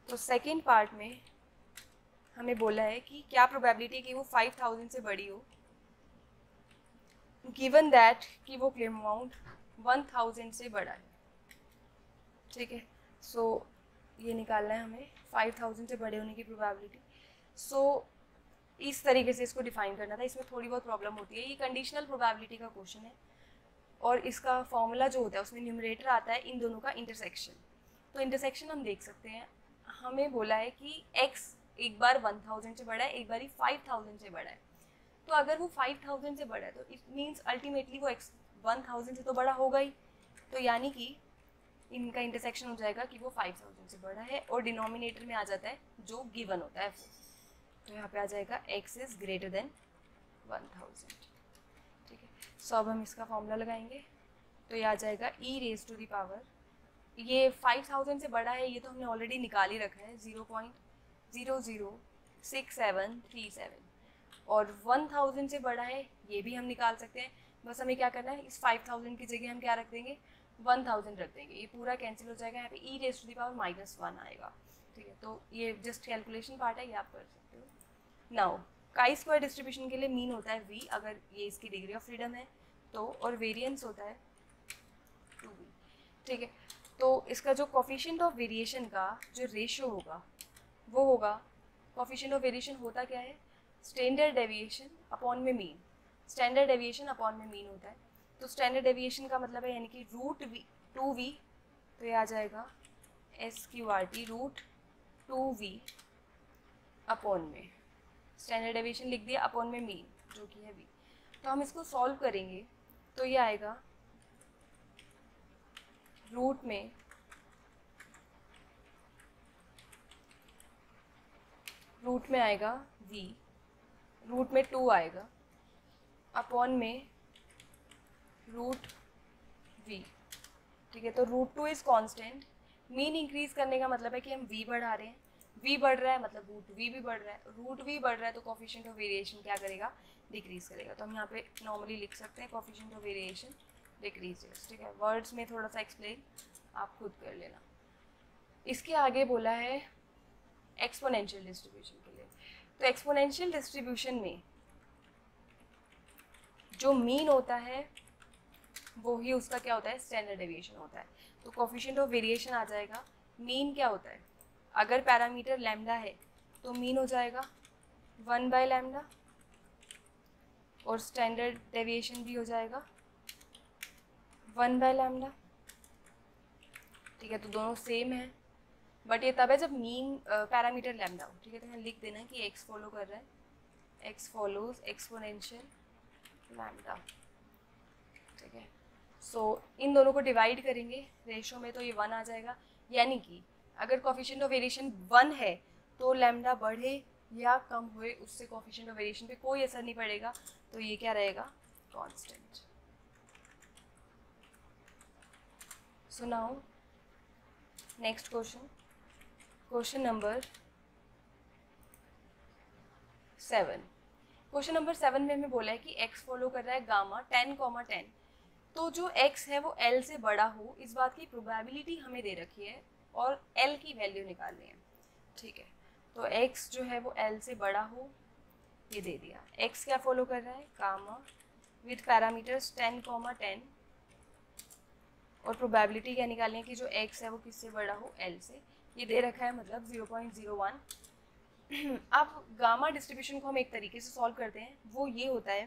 तो सेकेंड पार्ट में हमें बोला है कि क्या प्रोबेबिलिटी कि वो 5000 से बड़ी हो, गिवन दैट कि वो क्लेम अमाउंट 1000 से बड़ा है, ठीक है। सो ये निकालना है हमें 5000 से बड़े होने की प्रोबेबिलिटी। सो इस तरीके से इसको डिफाइन करना था, इसमें थोड़ी बहुत प्रॉब्लम होती है। ये कंडीशनल प्रोबेबिलिटी का क्वेश्चन है और इसका फॉर्मूला जो होता है उसमें न्यूमरेटर आता है इन दोनों का इंटरसेक्शन। तो इंटरसेक्शन हम देख सकते हैं, हमें बोला है कि x एक बार 1000 से बड़ा है, एक बार 5000 से बड़ा है। तो अगर वो 5000 से बड़ा है तो इट मीन्स अल्टीमेटली वो x 1000 से तो बड़ा होगा ही, तो यानी कि इनका इंटरसेक्शन हो जाएगा कि वो 5000 से बड़ा है, और डिनोमिनेटर में आ जाता है जो गिवन होता है। तो यहाँ पे आ जाएगा x इज़ ग्रेटर देन 1000, ठीक है। सो अब हम इसका फॉर्मूला लगाएंगे, तो ये आ जाएगा e raise to the power, ये 5000 से बड़ा है ये तो हमने ऑलरेडी निकाल ही रखा है 0.006737, और 1000 से बड़ा है ये भी हम निकाल सकते हैं। बस हमें क्या करना है, इस 5000 की जगह हम क्या रख देंगे, 1000 रख देंगे, ये पूरा कैंसिल हो जाएगा, यहाँ पे e raise to the power -1 आएगा, ठीक है। तो ये जस्ट कैलकुलेशन पार्ट है, ये आप कर सकते हो। नाउ काई स्क्वायर डिस्ट्रीब्यूशन के लिए मीन होता है v, अगर ये इसकी डिग्री ऑफ फ्रीडम है तो, और वेरिएंस होता है 2v, ठीक है। तो इसका जो कोफिशिएंट ऑफ वेरिएशन का जो रेशियो होगा वो होगा, कोफिशिएंट ऑफ वेरिएशन होता क्या है, स्टैंडर्ड डेविएशन अपॉन में मीन, स्टैंडर्ड डेविएशन अपॉन में मीन होता है। तो स्टैंडर्ड डेविएशन का मतलब है यानी कि √2v, तो ये आ जाएगा SQRT √2v अपॉन में, स्टैंडर्ड डेविएशन लिख दिया, अपॉन में मीन जो कि है v। तो हम इसको सॉल्व करेंगे तो ये आएगा रूट में आएगा v, रूट में 2 आएगा, अपॉन में √v, ठीक है। तो √2 इज़ कांस्टेंट, मीन इंक्रीज करने का मतलब है कि हम v बढ़ा रहे हैं, v बढ़ रहा है मतलब रूट v भी बढ़ रहा है, रूट v बढ़ रहा है तो कोफिशिएंट ऑफ वेरिएशन क्या करेगा, डिक्रीज करेगा। तो हम यहाँ पे नॉर्मली लिख सकते हैं कोफिशिएंट ऑफ वेरिएशन डिक्रीजेस, ठीक है। वर्ड्स में थोड़ा सा एक्सप्लेन आप खुद कर लेना। इसके आगे बोला है एक्सपोनेंशियल डिस्ट्रीब्यूशन के लिए। तो एक्सपोनेंशियल डिस्ट्रीब्यूशन में जो मीन होता है वो ही उसका क्या होता है, स्टैंडर्ड डेविएशन होता है। तो कोफिशिएंट ऑफ वेरिएशन आ जाएगा, मीन क्या होता है, अगर पैरामीटर लैम्डा है तो मीन हो जाएगा 1 बाय लैम्डा और स्टैंडर्ड डेविएशन भी हो जाएगा 1 बाय लैम्डा, ठीक है। तो दोनों सेम है, बट ये तब है जब मीन पैरामीटर लैम्डा हो, ठीक है। तो यहाँ लिख देना है कि एक्स फॉलो कर रहा है, एक्स फॉलोज एक्सपोनेंशियल लैम्डा, ठीक है। सो इन दोनों को डिवाइड करेंगे रेशो में तो ये 1 आ जाएगा, यानी कि अगर कोफिशिएंट ऑफ वेरिएशन 1 है तो लैम्डा बढ़े या कम हुए उससे कोफिशिएंट ऑफ वेरिएशन पे कोई असर नहीं पड़ेगा, तो ये क्या रहेगा, constant. So now next question, question number 7। Question number 7 में हमें बोला है कि x फॉलो कर रहा है गामा 10, तो जो x है वो l से बड़ा हो, इस बात की प्रोबेबिलिटी हमें दे रखी है और l की वैल्यू निकालनी है, ठीक है। तो x जो है वो l से बड़ा हो, ये दे दिया। x क्या फॉलो कर रहा है, गामा विथ पैरामीटर्स 10, और प्रोबेबिलिटी क्या निकालनी है कि जो x है वो किससे बड़ा हो, l से, ये दे रखा है मतलब 0.01। अब गामा डिस्ट्रीब्यूशन को हम एक तरीके से सॉल्व करते हैं, वो ये होता है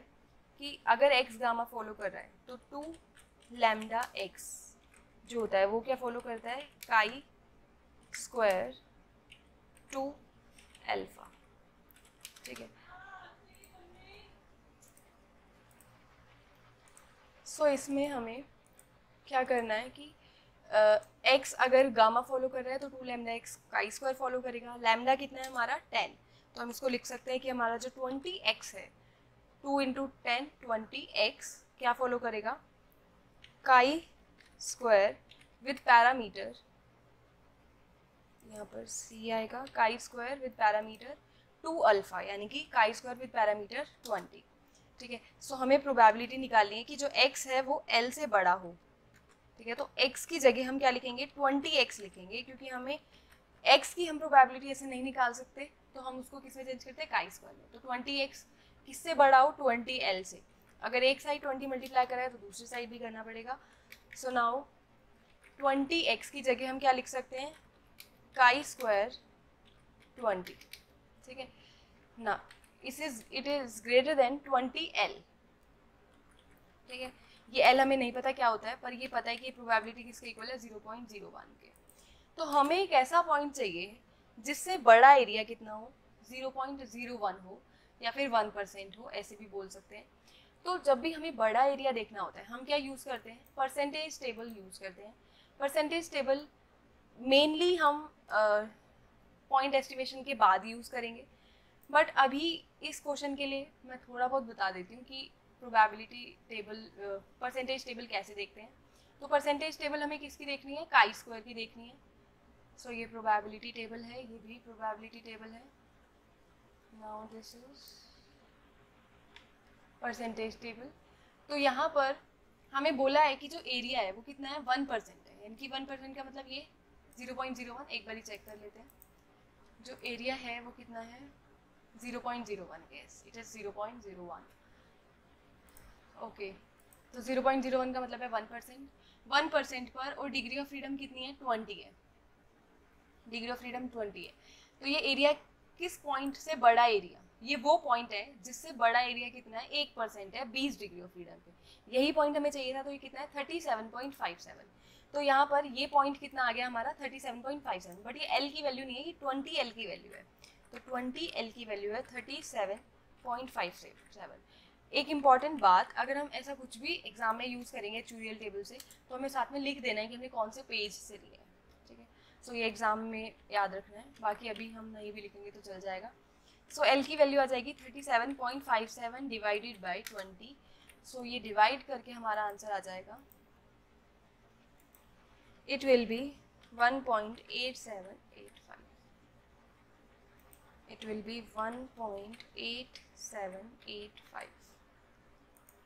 कि अगर x गामा फॉलो कर रहा है तो 2 लैम्डा x जो होता है वो क्या फॉलो करता है, काई स्क्वायर 2 अल्फा, ठीक है। सो इसमें हमें क्या करना है कि x अगर गामा फॉलो कर रहा है तो 2 lambda x chi square follow करेगा। लैम्डा कितना है हमारा 10, तो हम इसको लिख सकते हैं कि हमारा जो 20x है 2 × 10 20x क्या फॉलो करेगा, काई स्क्वायर विथ पैरामीटर, यहाँ पर c आएगा, chi square with parameter 2 alpha, यानी कि काई स्क्वायर विथ पैरामीटर 20, ठीक है। सो हमें प्रोबेबिलिटी निकालनी है कि जो x है वो l से बड़ा हो, ठीक है। तो x की जगह हम क्या लिखेंगे, 20x लिखेंगे, क्योंकि हमें x की हम प्रोबेबिलिटी ऐसे नहीं निकाल सकते, तो हम उसको किस में चेंज करते हैं, काई स्क्वायर में। तो 20x किससे बड़ा हो, 20l से। अगर एक साइड 20 मल्टीप्लाई करा है तो दूसरी साइड भी करना पड़ेगा। सो नाउ 20x की जगह हम क्या लिख सकते हैं, काई स्क्वायर 20, ठीक है ना। It is greater than 20l, ठीक है। ये l हमें नहीं पता क्या होता है, पर ये पता है कि प्रोबेबिलिटी किसके इक्वल है, 0.01 के। तो हमें एक ऐसा पॉइंट चाहिए जिससे बड़ा एरिया कितना हो, 0.01 हो या फिर 1% हो, ऐसे भी बोल सकते हैं। तो जब भी हमें बड़ा एरिया देखना होता है हम क्या यूज़ करते हैं, परसेंटेज टेबल यूज़ करते हैं। परसेंटेज टेबल मेनली हम पॉइंट एस्टिमेशन के बाद यूज़ करेंगे, बट अभी इस क्वेश्चन के लिए मैं थोड़ा बहुत बता देती हूँ कि प्रोबेबिलिटी टेबल, परसेंटेज टेबल कैसे देखते हैं। तो परसेंटेज टेबल हमें किसकी देखनी है, काई स्क्वायर की देखनी है। सो ये प्रोबेबिलिटी टेबल है, ये भी प्रोबेबिलिटी टेबल है। Now this is percentage table. तो यहाँ पर हमें बोला है कि जो एरिया है वो कितना है, 1% है, यानी कि 1% का मतलब ये 0.01, एक बार ही चेक कर लेते हैं। जो एरिया है वो कितना है, 0.01, यस इट इज़ 0.01, ओके। तो 0.01 का मतलब है 1%, 1% पर, और डिग्री ऑफ फ्रीडम कितनी है, 20 है, डिग्री ऑफ फ्रीडम 20 है। तो ये एरिया किस पॉइंट से बड़ा एरिया, ये वो पॉइंट है जिससे बड़ा एरिया कितना है, 1% है 20 डिग्री ऑफ फ्रीडम पे। यही पॉइंट हमें चाहिए था, तो ये कितना है 37.57। तो यहाँ पर ये पॉइंट कितना आ गया हमारा, 37.57, बट ये L की वैल्यू नहीं है, ये 20L की वैल्यू है। तो 20L की वैल्यू है 37.57। एक इम्पॉर्टेंट बात, अगर हम ऐसा कुछ भी एग्जाम में यूज़ करेंगे ट्यूटोरियल टेबल से, तो हमें साथ में लिख देना है कि हमने कौन से पेज से लिया है, ठीक है। सो ये एग्जाम में याद रखना है, बाकी अभी हम नहीं भी लिखेंगे तो चल जाएगा। सो L की वैल्यू आ जाएगी 37.57 डिवाइडेड बाई 20। सो ये डिवाइड करके हमारा आंसर आ जाएगा, it will B 1.8785। It will B 1.8785.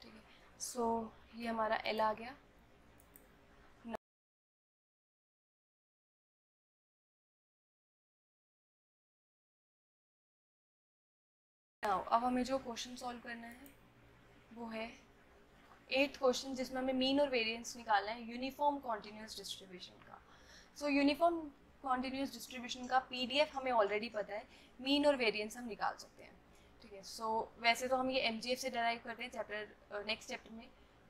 ठीक है, सो ये हमारा एल आ गया. नाउ अब हमें जो क्वेश्चन सॉल्व करना है वो है 8th क्वेश्चन, जिसमें हमें मीन और वेरिएंस निकालना है यूनिफॉर्म कॉन्टिन्यूस डिस्ट्रीब्यूशन का. सो यूनिफॉर्म कॉन्टिन्यूस डिस्ट्रीब्यूशन का पीडीएफ हमें ऑलरेडी पता है, मीन और वेरिएंस हम निकाल सकते हैं. ठीक है, सो वैसे तो हम ये एमजीएफ से डराइव करते हैं चैप्टर नेक्स्ट चैप्टर में,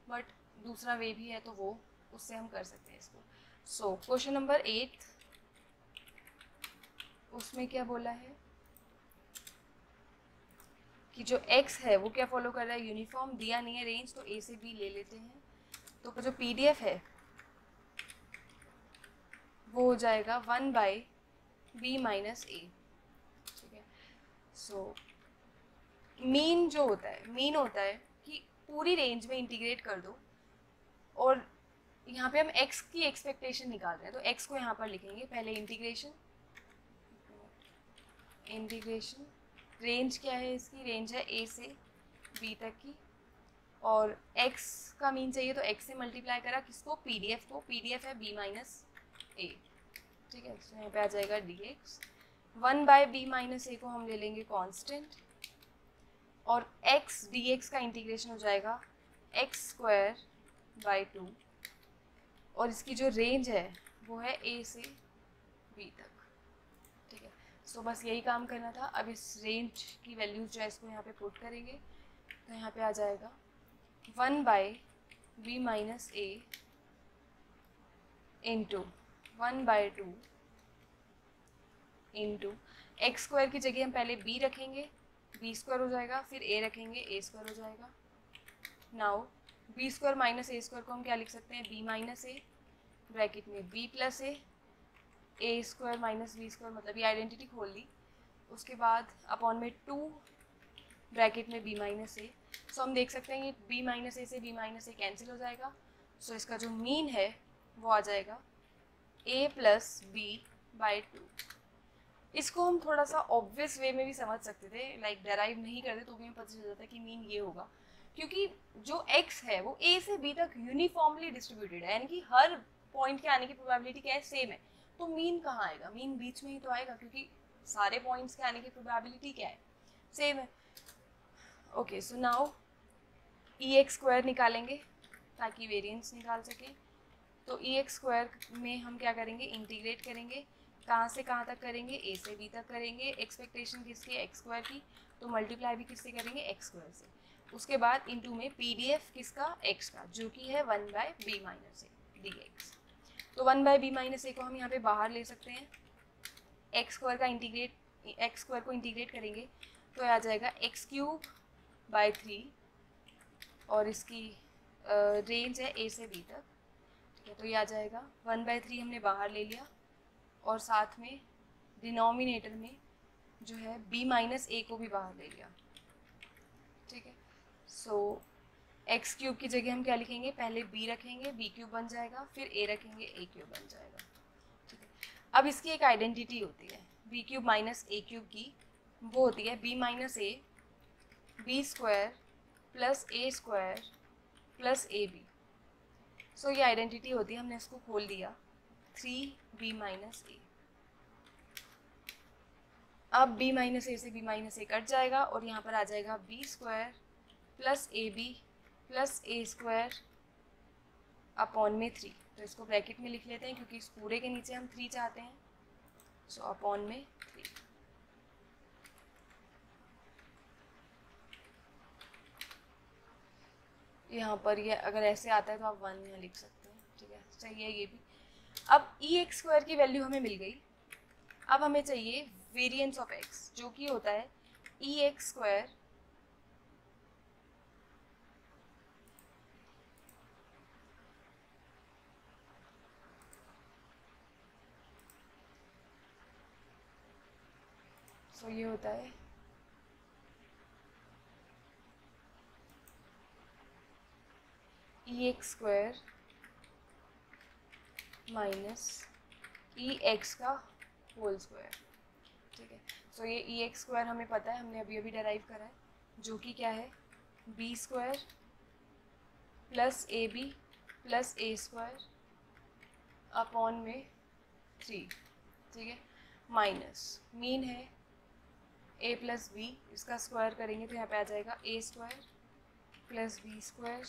बट दूसरा वे भी है तो वो उससे हम कर सकते हैं इसको. सो क्वेश्चन नंबर 8, उसमें क्या बोला है कि जो x है वो क्या फॉलो कर रहा है, यूनिफॉर्म. दिया नहीं है रेंज, तो a से b ले लेते हैं. तो जो पीडीएफ है वो हो जाएगा 1/b माइनस a. ठीक है, सो मीन जो होता है, मीन होता है कि पूरी रेंज में इंटीग्रेट कर दो, और यहाँ पे हम x की एक्सपेक्टेशन निकाल रहे हैं, तो x को यहाँ पर लिखेंगे पहले. इंटीग्रेशन रेंज क्या है इसकी, रेंज है a से b तक की, और x का मीन चाहिए तो x से मल्टीप्लाई करा किसको, पीडीएफ को. पीडीएफ है b माइनस a. ठीक है, तो यहाँ पे आ जाएगा dx. 1/b माइनस a को हम ले लेंगे कांस्टेंट, और x dx का इंटीग्रेशन हो जाएगा x²/2, और इसकी जो रेंज है वो है a से b तक. ठीक है, सो बस यही काम करना था. अब इस रेंज की वैल्यूज जो है इसको यहाँ पे पुट करेंगे, तो यहाँ पे आ जाएगा 1/b minus a into 1/2 into x² की जगह हम पहले b रखेंगे, b² हो जाएगा, फिर a रखेंगे, a² हो जाएगा. नाउ b² माइनस a² को हम क्या लिख सकते हैं, b माइनस a ब्रैकेट में b plus a² minus b² मतलब ये आइडेंटिटी खोल ली. उसके बाद अपॉन में 2 ब्रैकेट में b माइनस a. सो हम देख सकते हैं ये b माइनस a से b माइनस a कैंसिल हो जाएगा. सो इसका जो मीन है वो आ जाएगा a प्लस b/2. इसको हम थोड़ा सा ऑब्वियस वे में भी समझ सकते थे, लाइक डेराइव नहीं करते तो भी हमें पता चल जाता है कि मीन ये होगा, क्योंकि जो x है वो a से b तक यूनिफॉर्मली डिस्ट्रीब्यूटेड है, यानी कि हर पॉइंट के आने की प्रोबेबिलिटी क्या है, सेम है. तो मीन कहाँ आएगा, मीन बीच में ही तो आएगा, क्योंकि सारे पॉइंट्स के आने की प्रोबेबिलिटी क्या है, सेम है. ओके, सो नाउ ex² निकालेंगे ताकि वेरिएंस निकाल सके. तो ex² में हम क्या करेंगे, इंटीग्रेट करेंगे. कहाँ से कहाँ तक करेंगे, a से b तक करेंगे. एक्सपेक्टेशन किसकी, x² की, तो मल्टीप्लाई भी किससे करेंगे, x² से. उसके बाद इंटू में pdf किसका, x का, जो कि है 1/b माइनस a dx. तो 1/b माइनस a को हम यहाँ पे बाहर ले सकते हैं. x² का x² को इंटीग्रेट करेंगे तो आ जाएगा x³/3, और इसकी रेंज है a से b तक. ठीक है, तो ये आ जाएगा 1/3 हमने बाहर ले लिया, और साथ में डिनोमिनेटर में जो है b माइनस a को भी बाहर ले लिया. ठीक है, सो x³ की जगह हम क्या लिखेंगे, पहले b रखेंगे, b³ बन जाएगा, फिर a रखेंगे, a³ बन जाएगा. ठीक है, अब इसकी एक आइडेंटिटी होती है b³ माइनस a³ की, वो होती है b minus a b² plus a² plus ab. सो ये आइडेंटिटी होती है, हमने इसको खोल दिया 3b माइनस a. अब b माइनस a से b माइनस a कट जाएगा, और यहाँ पर आ जाएगा b² plus ab plus a² upon में 3. तो इसको ब्रैकेट में लिख लेते हैं क्योंकि इस पूरे के नीचे हम 3 चाहते हैं. सो अपॉन में 3. यहाँ पर ये अगर ऐसे आता है तो आप 1 यहाँ लिख सकते हैं. ठीक है, सही है ये भी. अब ex² की वैल्यू हमें मिल गई. अब हमें चाहिए वेरिएंस ऑफ x, जो कि होता है ex². सो ये होता है ex² माइनस ex का होल स्क्वायर. ठीक है, सो ये ई एक्स स्क्वायर हमें पता है, हमने अभी अभी डेराइव करा है, जो कि क्या है B square plus A B plus A square upon में 3, ठीक है, माइनस मीन है a प्लस बी, इसका स्क्वायर करेंगे तो यहाँ पे आ जाएगा a square plus B square,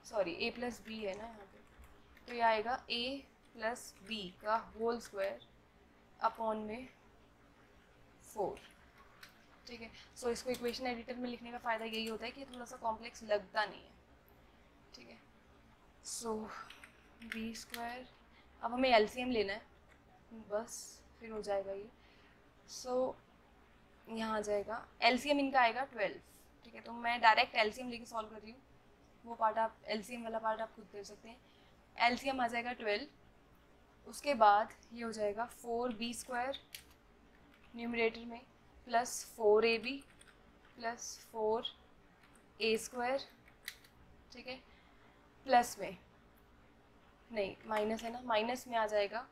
sorry a plus B है ना यहाँ पे, तो ये आएगा a प्लस बी का होल स्क्वायर अपॉन में 4, ठीक है। सो इसको इक्वेशन एडिटर में लिखने का फ़ायदा यही होता है कि थोड़ा सा कॉम्प्लेक्स लगता नहीं है, ठीक है। सो बी स्क्वायर, अब हमें एलसीएम लेना है बस, फिर हो जाएगा ये। सो यहाँ आ जाएगा एलसीएम, इनका आएगा 12, ठीक है। तो मैं डायरेक्ट एलसीएम लेके सॉल्व कर रही हूँ, वो पार्ट आप एलसीएम वाला पार्ट आप खुद कर सकते हैं। एलसीएम आ जाएगा 12, उसके बाद ये हो जाएगा 4b स्क्वायर न्यूमरेटर में plus 4ab plus 4a square, ठीक है, प्लस में नहीं माइनस है ना, माइनस में आ जाएगा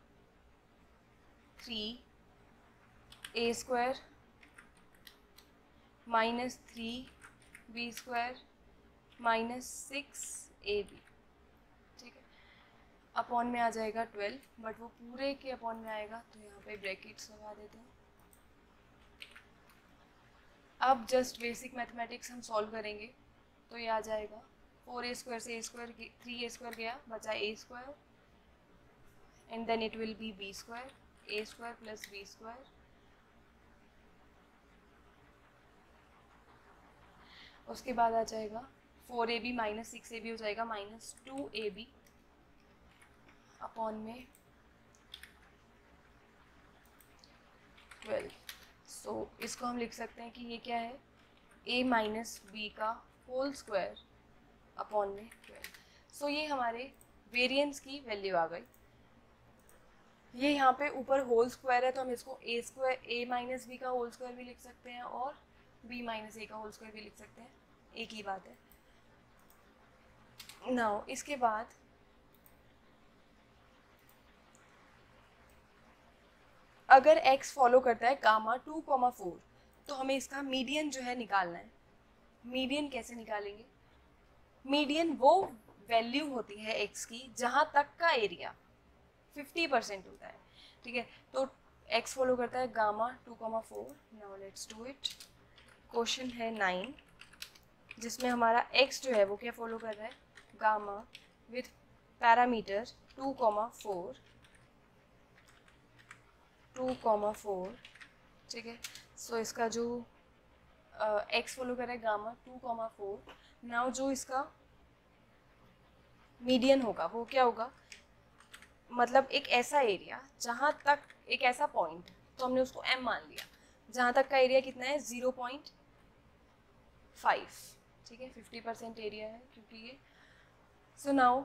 3a square minus 3b square minus 6ab, ठीक है, अपॉन में आ जाएगा 12, बट वो पूरे के अपॉन में आएगा तो यहाँ पे ब्रैकेट्स लगा देते हैं। अब जस्ट बेसिक मैथमेटिक्स हम सॉल्व करेंगे तो ये आ जाएगा 4a स्क्वायर से a स्क्वायर 3a स्क्वायर गया, बचा a square and then it will be b square, a square plus b square, उसके बाद आ जाएगा 4ab माइनस 6ab हो जाएगा माइनस 2ab अपॉन में 12। सो इसको हम लिख सकते हैं कि ये क्या है a माइनस बी का होल स्क्वायर अपॉन में 12। सो ये हमारे वेरिएंस की वैल्यू आ गई। ये यहाँ पे ऊपर होल स्क्वायर है तो हम इसको a square a minus B का होल स्क्वायर भी लिख सकते हैं और b माइनस a का होल स्क्वायर भी लिख सकते हैं, एक ही बात है। नाउ इसके बाद अगर x फॉलो करता है गामा 2,4 तो हमें इसका मीडियन जो है निकालना है। मीडियन कैसे निकालेंगे? मीडियन वो वैल्यू होती है x की जहाँ तक का एरिया 50% होता है, ठीक है। तो x फॉलो करता है gamma 2,4। Now let's do it. Question है 9 जिसमें हमारा x जो है वो क्या फॉलो कर रहा है, गामा विथ पैरामीटर 2,4, ठीक है। सो इसका जो x फॉलो कर रहा है गामा 2,4। नाउ जो इसका मीडियन होगा वो क्या होगा, मतलब एक ऐसा एरिया जहाँ तक, एक ऐसा पॉइंट, तो हमने उसको m मान लिया, जहाँ तक का एरिया कितना है 0.5, ठीक है, 50% एरिया है क्योंकि ये। सो नाउ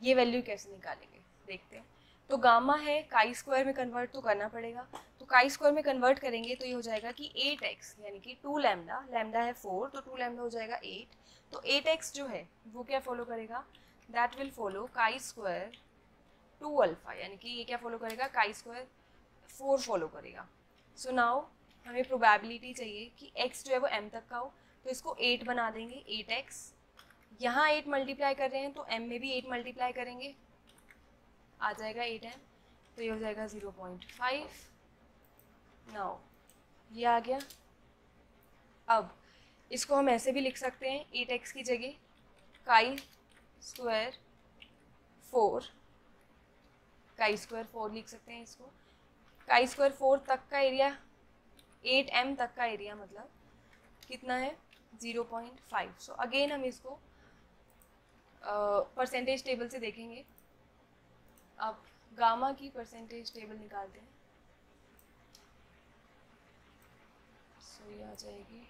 ये वैल्यू कैसे निकालेंगे देखते हैं। तो गामा है काई स्क्वायर में कन्वर्ट तो करना पड़ेगा, तो काई स्क्वायर में कन्वर्ट करेंगे तो ये हो जाएगा कि 8x यानी कि 2 लैम्डा, लैम्डा है 4 तो 2 लैम्डा हो जाएगा 8। तो 8x जो है वो क्या फॉलो करेगा, that will follow chi square 2 alpha, यानी कि ये क्या फॉलो करेगा, काई स्क्वायर 4 फॉलो करेगा। सो नाउ हमें प्रोबेबिलिटी चाहिए कि x जो है वो m तक का हो, तो इसको 8 बना देंगे, 8x, यहाँ 8 मल्टीप्लाई कर रहे हैं तो m में भी 8 मल्टीप्लाई करेंगे, आ जाएगा 8m, तो ये हो जाएगा 0.5। नाउ ये आ गया। अब इसको हम ऐसे भी लिख सकते हैं, 8x की जगह काई स्क्वायर 4, काई स्क्वायर 4 लिख सकते हैं इसको। काई स्क्वायर 4 तक का एरिया, 8m तक का एरिया मतलब कितना है 0.5। सो अगेन हम इसको परसेंटेज टेबल से देखेंगे। अब गामा की परसेंटेज टेबल निकालते हैं। सो ये आ जाएगी,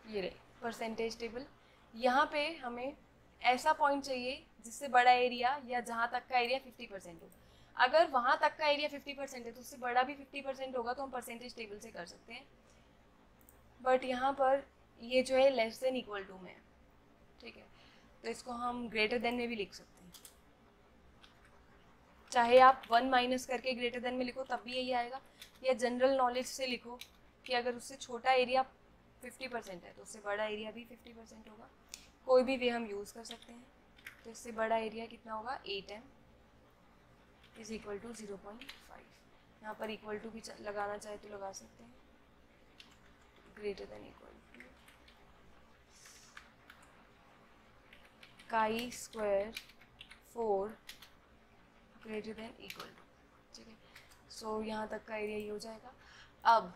ये रही परसेंटेज टेबल। यहाँ पे हमें ऐसा पॉइंट चाहिए जिससे बड़ा एरिया या जहाँ तक का एरिया 50% हो। अगर वहाँ तक का एरिया 50% है तो उससे बड़ा भी 50% होगा तो हम परसेंटेज टेबल से कर सकते हैं, बट यहाँ पर ये जो है <= में है, ठीक है, तो इसको हम ग्रेटर देन में भी लिख सकते हैं। चाहे आप 1 माइनस करके ग्रेटर देन में लिखो तब भी यही आएगा, या जनरल नॉलेज से लिखो कि अगर उससे छोटा एरिया 50% है तो उससे बड़ा एरिया भी 50% होगा। कोई भी वे हम यूज़ कर सकते हैं। तो इससे बड़ा एरिया कितना होगा, 8m इज इक्वल टू 0.5। यहाँ पर इक्वल टू भी लगाना चाहे तो लगा सकते हैं, greater than equal to chi square 4 greater than equal to. ठीक है, सो यहाँ तक का एरिया ये हो जाएगा। अब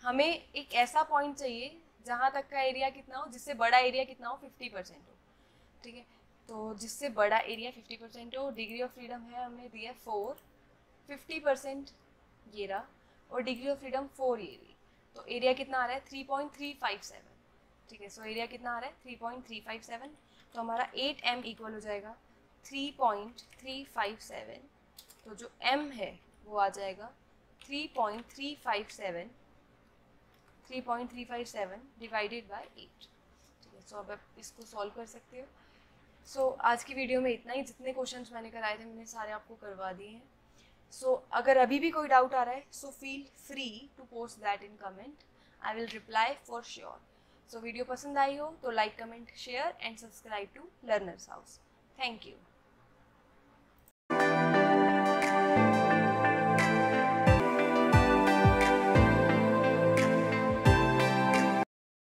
हमें एक ऐसा पॉइंट चाहिए जहाँ तक का एरिया कितना हो, जिससे बड़ा एरिया कितना हो, 50% हो। ठीक है, तो जिससे बड़ा एरिया 50% हो, डिग्री ऑफ फ्रीडम है हमने दिया 4, 50% ये रहा, और डिग्री ऑफ फ्रीडम 4 ये रही। तो एरिया कितना आ रहा है, 3.357। ठीक है, सो एरिया कितना आ रहा है, 3.357। तो हमारा 8m इक्वल हो जाएगा 3.357। तो जो m है वो आ जाएगा 3.357 डिवाइडेड बाय 8। ठीक है, सो अब आप इसको सॉल्व कर सकते हो। सो आज की वीडियो में इतना ही। जितने क्वेश्चंस मैंने कराए थे मैंने सारे आपको करवा दिए हैं। सो अगर अभी भी कोई डाउट आ रहा है, so feel free to post that in comment, I will reply for sure. So video पसंद आई हो तो like, comment, share and subscribe to Learners House. Thank you.